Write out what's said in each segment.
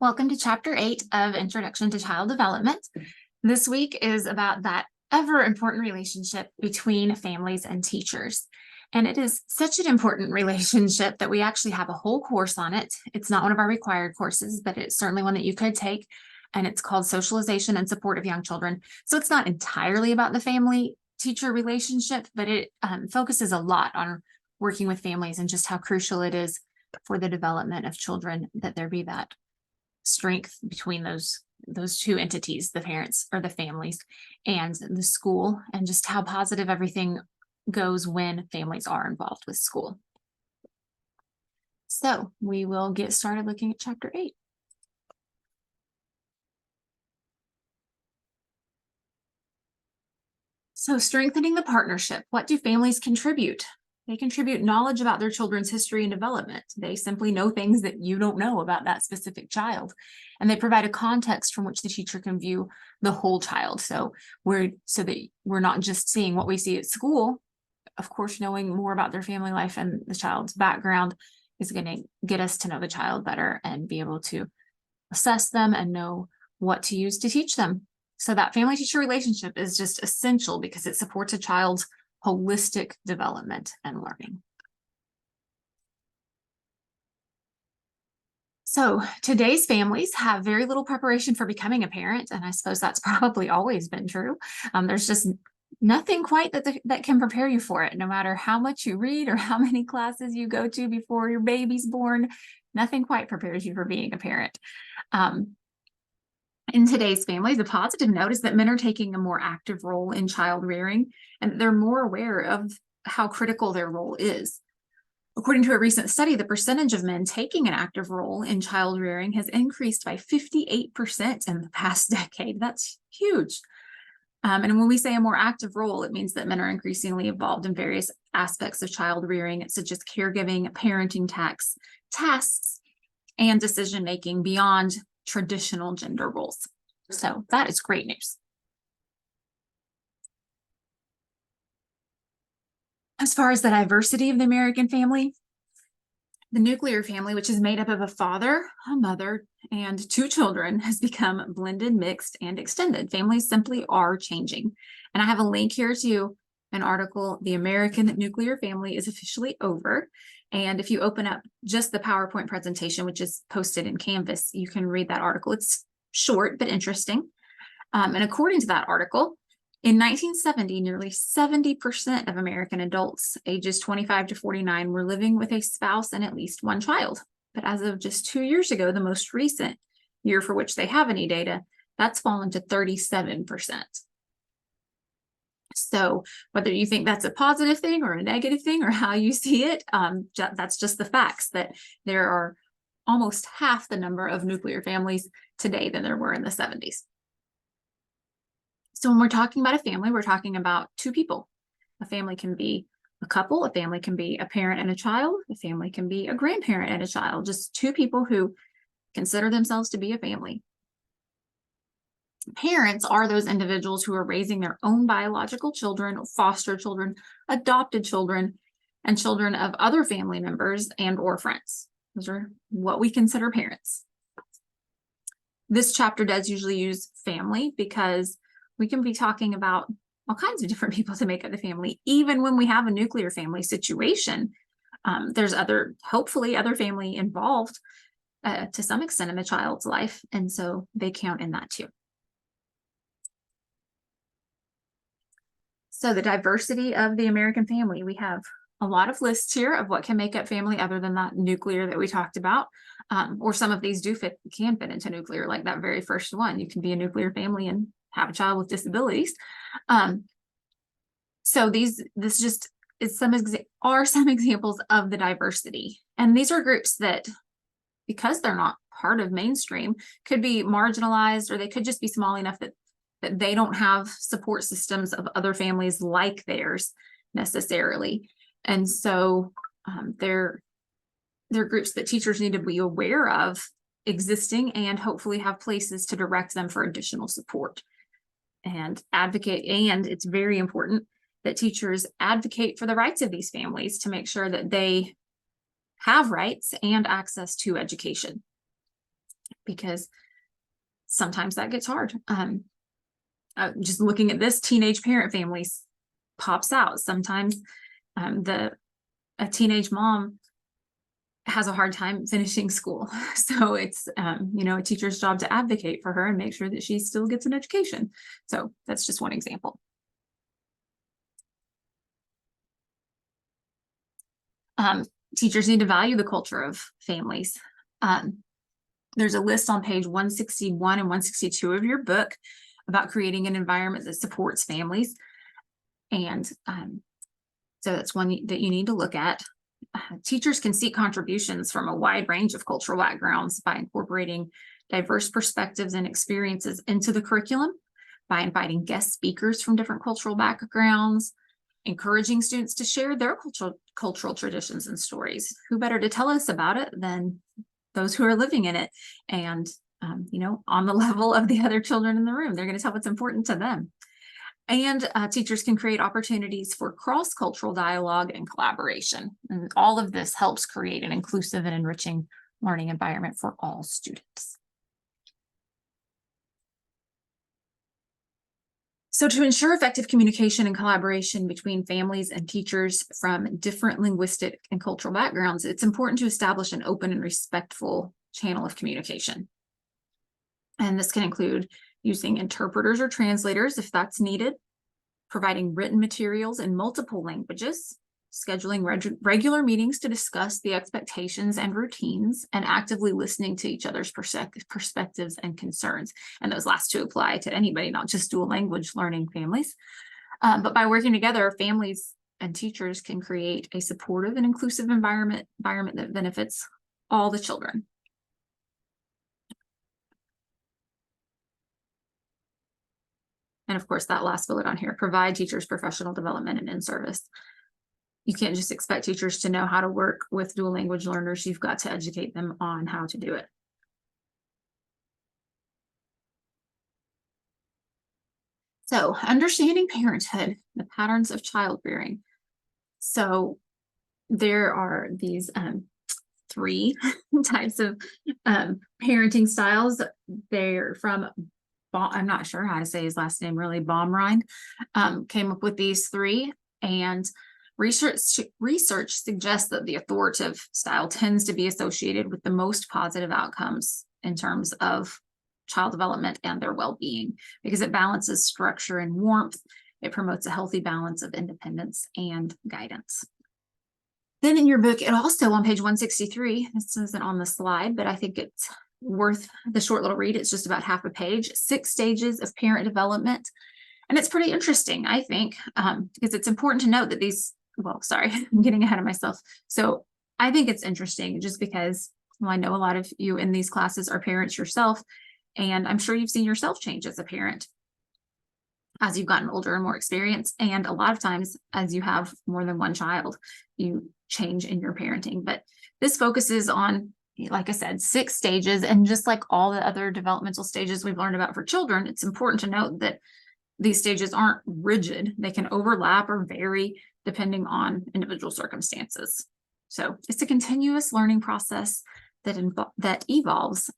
Welcome to Chapter 8 of Introduction to Child Development. This week is about that ever important relationship between families and teachers. And it is such an important relationship that we actually have a whole course on it. It's not one of our required courses, but it's certainly one that you could take. And it's called Socialization and Support of Young Children. So it's not entirely about the family-teacher relationship, but it focuses a lot on working with families and just how crucial it is for the development of children that there be that strength between those two entities, the parents or the families and the school, and just how positive everything goes when families are involved with school. So we will get started looking at Chapter 8. So strengthening the partnership. What do families contribute? They contribute knowledge about their children's history and development. They simply know things that you don't know about that specific child. And they provide a context from which the teacher can view the whole child. So that we're not just seeing what we see at school. Of course, knowing more about their family life and the child's background is going to get us to know the child better and be able to assess them and know what to use to teach them. So that family-teacher relationship is just essential because it supports a child's holistic development and learning. So today's families have very little preparation for becoming a parent, and I suppose that's probably always been true. There's just nothing quite that can prepare you for it, no matter how much you read or how many classes you go to before your baby's born. Nothing quite prepares you for being a parent. In today's families, the positive note is that men are taking a more active role in child rearing, and they're more aware of how critical their role is. According to a recent study, the percentage of men taking an active role in child rearing has increased by 58% in the past decade. That's huge. And when we say a more active role, it means that men are increasingly involved in various aspects of child rearing, such as caregiving, parenting tasks, and decision-making beyond traditional gender roles. So that is great news. As far as the diversity of the American family, the nuclear family, which is made up of a father, a mother, and two children, has become blended, mixed, and extended. Families simply are changing. And I have a link here to an article, The American Nuclear Family is Officially Over. And if you open up just the PowerPoint presentation, which is posted in Canvas, you can read that article. It's short, but interesting. And according to that article, in 1970, nearly 70% of American adults ages 25 to 49 were living with a spouse and at least one child. But as of just 2 years ago, the most recent year for which they have any data, that's fallen to 37%. So whether you think that's a positive thing or a negative thing or how you see it, that's just the facts, that there are almost half the number of nuclear families today than there were in the 70s. So when we're talking about a family, we're talking about two people. A family can be a couple, a family can be a parent and a child, a family can be a grandparent and a child, just two people who consider themselves to be a family. Parents are those individuals who are raising their own biological children, foster children, adopted children, and children of other family members and or friends. Those are what we consider parents. This chapter does usually use family because we can be talking about all kinds of different people to make up the family. Even when we have a nuclear family situation, there's hopefully other family involved to some extent in the child's life. And so they count in that too. So the diversity of the American family, we have a lot of lists here of what can make up family other than that nuclear that we talked about. Or some of ththese can fit into nuclear, like that very first one. You can be a nuclear family and have a child with disabilities. So this just is some examples of the diversity. And these are groups that, because they're not part of mainstream, could be marginalized, or they could just be small enough that they don't have support systems of other families like theirs necessarily. And so they're groups that teachers need to be aware of existing and hopefully have places to direct them for additional support and advocate. And it's very important that teachers advocate for the rights of these families to make sure that they have rights and access to education. because sometimes that gets hard. Just looking at this, teenage parent families pops out. Sometimes a teenage mom has a hard time finishing school. So it's, a teacher's job to advocate for her and make sure that she still gets an education. So that's just one example. Teachers need to value the culture of families. There's a list on page 161 and 162 of your book about creating an environment that supports families. And so that's one that you need to look at. Teachers can seek contributions from a wide range of cultural backgrounds by incorporating diverse perspectives and experiences into the curriculum, by inviting guest speakers from different cultural backgrounds, encouraging students to share their cultural traditions and stories. Who better to tell us about it than those who are living in it and, on the level of the other children in the room. They're going to tell what's important to them. And teachers can create opportunities for cross-cultural dialogue and collaboration. And all of this helps create an inclusive and enriching learning environment for all students. So to ensure effective communication and collaboration between families and teachers from different linguistic and cultural backgrounds, it's important to establish an open and respectful channel of communication. And this can include using interpreters or translators if that's needed, providing written materials in multiple languages, scheduling regular meetings to discuss the expectations and routines, and actively listening to each other's perspectives and concerns. And those last two apply to anybody, not just dual language learning families. But by working together, families and teachers can create a supportive and inclusive environment that benefits all the children. And of course, that last bullet on here, provide teachers professional development and in-service. You can't just expect teachers to know how to work with dual language learners. You've got to educate them on how to do it. So, understanding parenthood, the patterns of childbearing. So there are these 3 types of parenting styles. They're from, I'm not sure how to say his last name really, Baumrind, came up with these 3. And research suggests that the authoritative style tends to be associated with the most positive outcomes in terms of child development and their well-being, because it balances structure and warmth. It promotes a healthy balance of independence and guidance. Then in your book, it also on page 163, this isn't on the slide, but I think it's worth the short little read. It's just about half a page, 6 stages of parent development. And it's pretty interesting, I think, because it's important to note that I'm getting ahead of myself. So I think it's interesting just because, I know a lot of you in these classes are parents yourself, and I'm sure you've seen yourself change as a parent as you've gotten older and more experienced. And a lot of times as you have more than one child, you change in your parenting. But this focuses on, like I said, 6 stages. And just like all the other developmental stages we've learned about for children, it's important to note that these stages aren't rigid. They can overlap or vary depending on individual circumstances. So it's a continuous learning process that evolves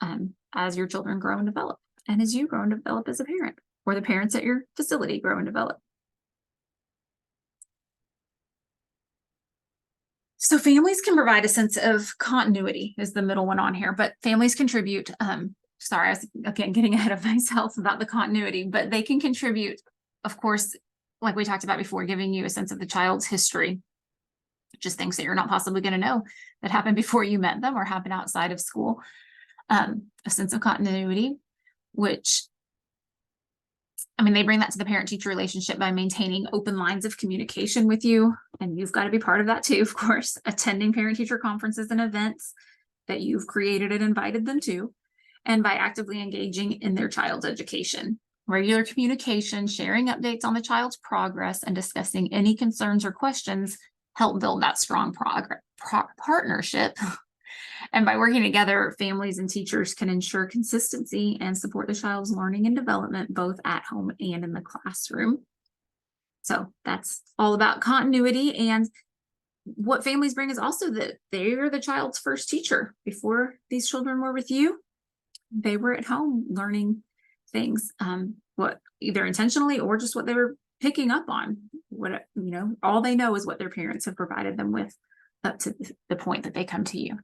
as your children grow and develop, and as you grow and develop as a parent, or the parents at your facility grow and develop. So families can provide a sense of continuity, is the middle one on here, but families contribute, sorry, I was again getting ahead of myself about the continuity, but they can contribute, of course, like we talked about before, giving you a sense of the child's history, just things that you're not possibly going to know that happened before you met them or happened outside of school. A sense of continuity, which, they bring that to the parent-teacher relationship by maintaining open lines of communication with you. And you've got to be part of that too, of course, attending parent-teacher conferences and events that you've created and invited them to, and by actively engaging in their child's education. Regular communication, sharing updates on the child's progress, and discussing any concerns or questions help build that strong partnership. And by working together, families and teachers can ensure consistency and support the child's learning and development, both at home and in the classroom. So that's all about continuity. And what families bring is also that they're the child's first teacher. Before these children were with you, they were at home learning things, what either intentionally or just what they were picking up on. What, all they know is what their parents have provided them with up to the point that they come to you.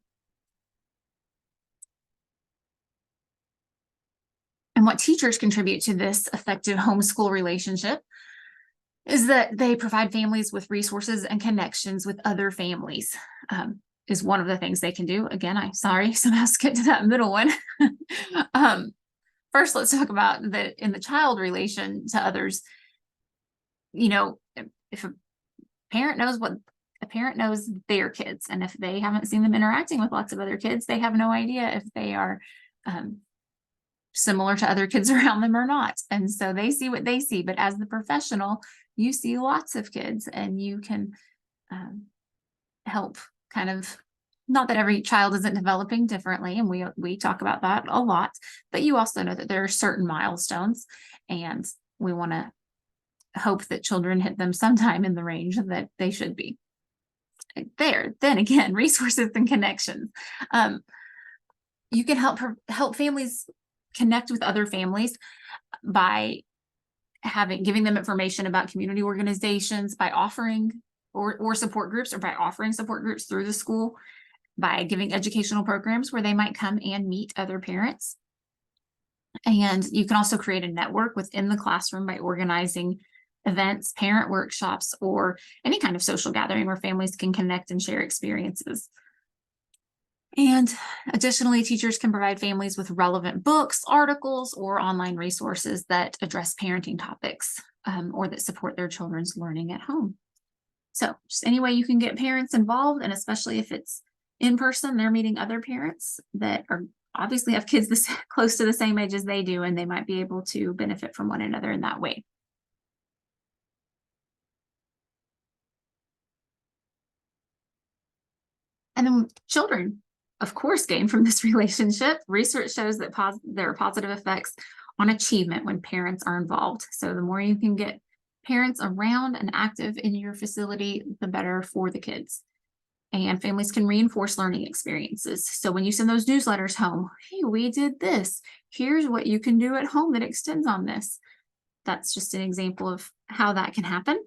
And what teachers contribute to this effective homeschool relationship is that they provide families with resources and connections with other families, is one of the things they can do. Again, I'm sorry, somehow skipped to that middle one. First, let's talk about in the child relation to others. If a parent knows their kids, and if they haven't seen them interacting with lots of other kids, they have no idea if they are similar to other kids around them or not. And so they see what they see. But as the professional, you see lots of kids, and you can help kind of, not that every child isn't developing differently, and we talk about that a lot, but you also know that there are certain milestones, and we want to hope that children hit them sometime in the range that they should be. Then again, resources and connections. You can help families connect with other families by giving them information about community organizations, by offering or support groups, or by offering support groups through the school, by giving educational programs where they might come and meet other parents. And you can also create a network within the classroom by organizing events, parent workshops, or any kind of social gathering where families can connect and share experiences. And additionally, teachers can provide families with relevant books, articles, or online resources that address parenting topics, or that support their children's learning at home. So just any way you can get parents involved, and especially if it's in person, they're meeting other parents that are obviously have kids close to the same age as they do, and they might be able to benefit from one another in that way. And then children, of course, gain from this relationship. Research shows that there are positive effects on achievement when parents are involved. So the more you can get parents around and active in your facility, the better for the kids. And families can reinforce learning experiences. So when you send those newsletters home, hey, we did this. Here's what you can do at home that extends on this. That's just an example of how that can happen.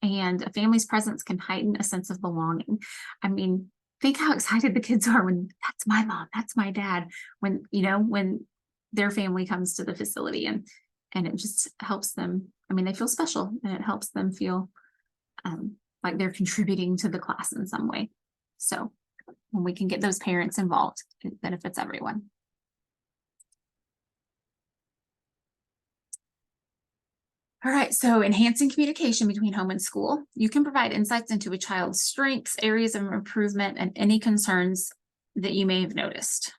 And a family's presence can heighten a sense of belonging. I mean, think how excited the kids are when that's my mom, that's my dad, when their family comes to the facility, and it just helps them. I mean, they feel special, and it helps them feel like they're contributing to the class in some way. So when we can get those parents involved, it benefits everyone. All right, so enhancing communication between home and school. You can provide insights into a child's strengths, areas of improvement, and any concerns that you may have noticed.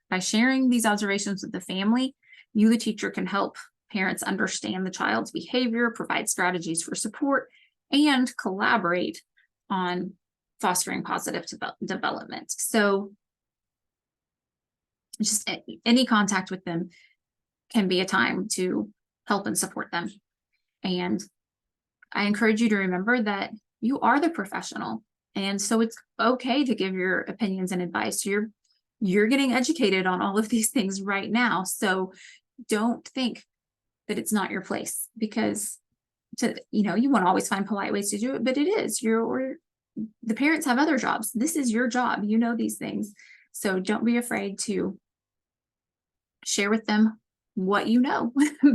By sharing these observations with the family, you, the teacher, can help parents understand the child's behavior, provide strategies for support, and collaborate on fostering positive development. So just any contact with them can be a time to help and support them. And I encourage you to remember that you are the professional. And so it's okay to give your opinions and advice. You're getting educated on all of these things right now. So don't think that it's not your place, because you want to always find polite ways to do it, but it is the parents have other jobs. This is your job. You know these things. So don't be afraid to share with them what you know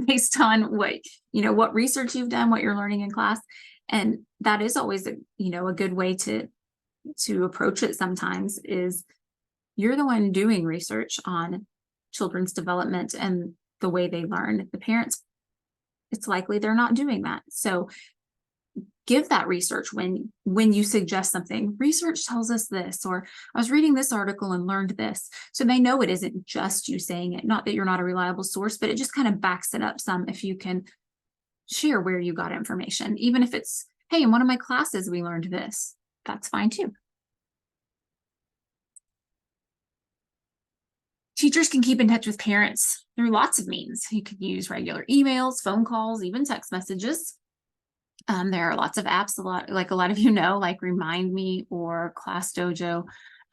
based on what research you've done, what you're learning in class. And that is always a good way to approach it. Sometimes is you're the one doing research on children's development and the way they learn. The parents, it's likely they're not doing that. So give that research when you suggest something. Research tells us this, or I was reading this article and learned this. So they know it isn't just you saying it, not that you're not a reliable source, but it just kind of backs it up some if you can share where you got information. Even if it's, hey, in one of my classes, we learned this. That's fine too. Teachers can keep in touch with parents through lots of means. You could use regular emails, phone calls, even text messages. There are lots of apps, a lot of you know, like Remind Me or Class Dojo.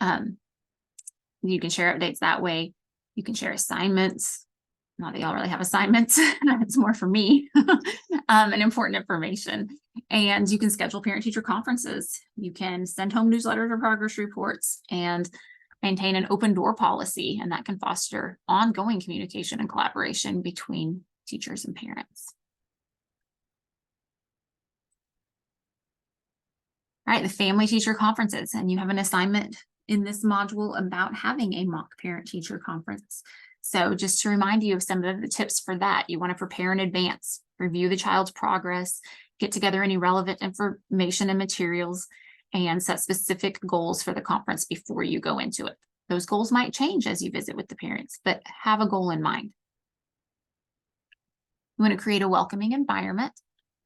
You can share updates that way. You can share assignments. Not that y'all really have assignments. It's more for me and important information. And you can schedule parent-teacher conferences. You can send home newsletters or progress reports and maintain an open door policy, and that can foster ongoing communication and collaboration between teachers and parents. All right, the family teacher conferences, and you have an assignment in this module about having a mock parent-teacher conference. So just to remind you of some of the tips for that, you want to prepare in advance, review the child's progress, get together any relevant information and materials, and set specific goals for the conference before you go into it. Those goals might change as you visit with the parents, but have a goal in mind. You want to create a welcoming environment,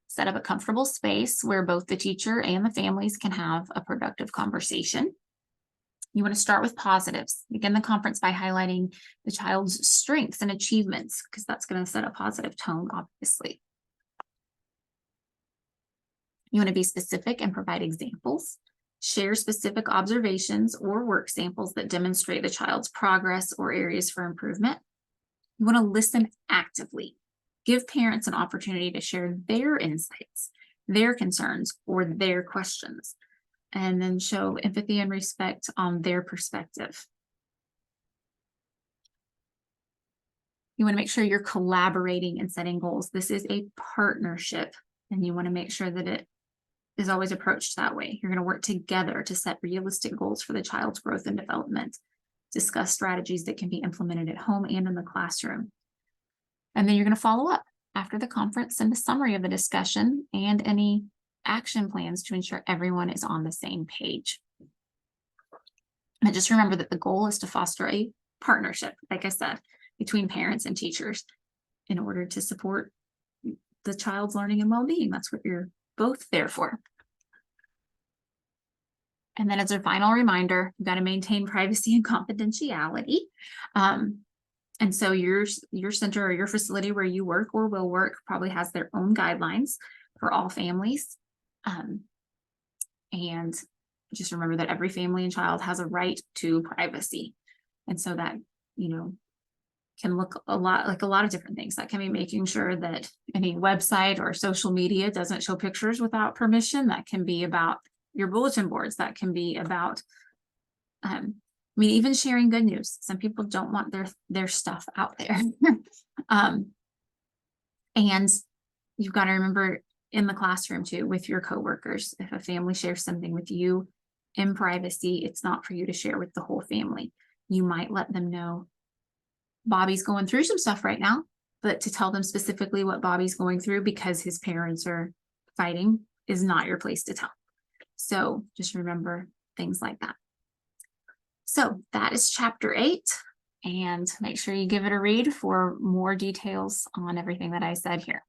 set up a comfortable space where both the teacher and the families can have a productive conversation. You want to start with positives. Begin the conference by highlighting the child's strengths and achievements, because that's going to set a positive tone, obviously. You want to be specific and provide examples. Share specific observations or work samples that demonstrate the child's progress or areas for improvement. You want to listen actively. Give parents an opportunity to share their insights, their concerns, or their questions, and then show empathy and respect on their perspective. You want to make sure you're collaborating and setting goals. This is a partnership, and you want to make sure that it is always approached that way. You're going to work together to set realistic goals for the child's growth and development, discuss strategies that can be implemented at home and in the classroom. And then you're going to follow up after the conference, send a summary of the discussion and any action plans to ensure everyone is on the same page. And just remember that the goal is to foster a partnership, like I said, between parents and teachers in order to support the child's learning and well-being. That's what you're both there for. And then as a final reminder, you've got to maintain privacy and confidentiality. And so your center or your facility where you work or will work probably has their own guidelines for all families. And just remember that every family and child has a right to privacy. And so that, can look a lot like a lot of different things. That can be making sure that any website or social media doesn't show pictures without permission. That can be about your bulletin boards. That can be about even sharing good news. Some people don't want their stuff out there. And you've got to remember in the classroom too, with your coworkers, if a family shares something with you in privacy, it's not for you to share with the whole family. You might let them know Bobby's going through some stuff right now, but to tell them specifically what Bobby's going through because his parents are fighting is not your place to tell. So just remember things like that. So that is chapter 8, and make sure you give it a read for more details on everything that I said here.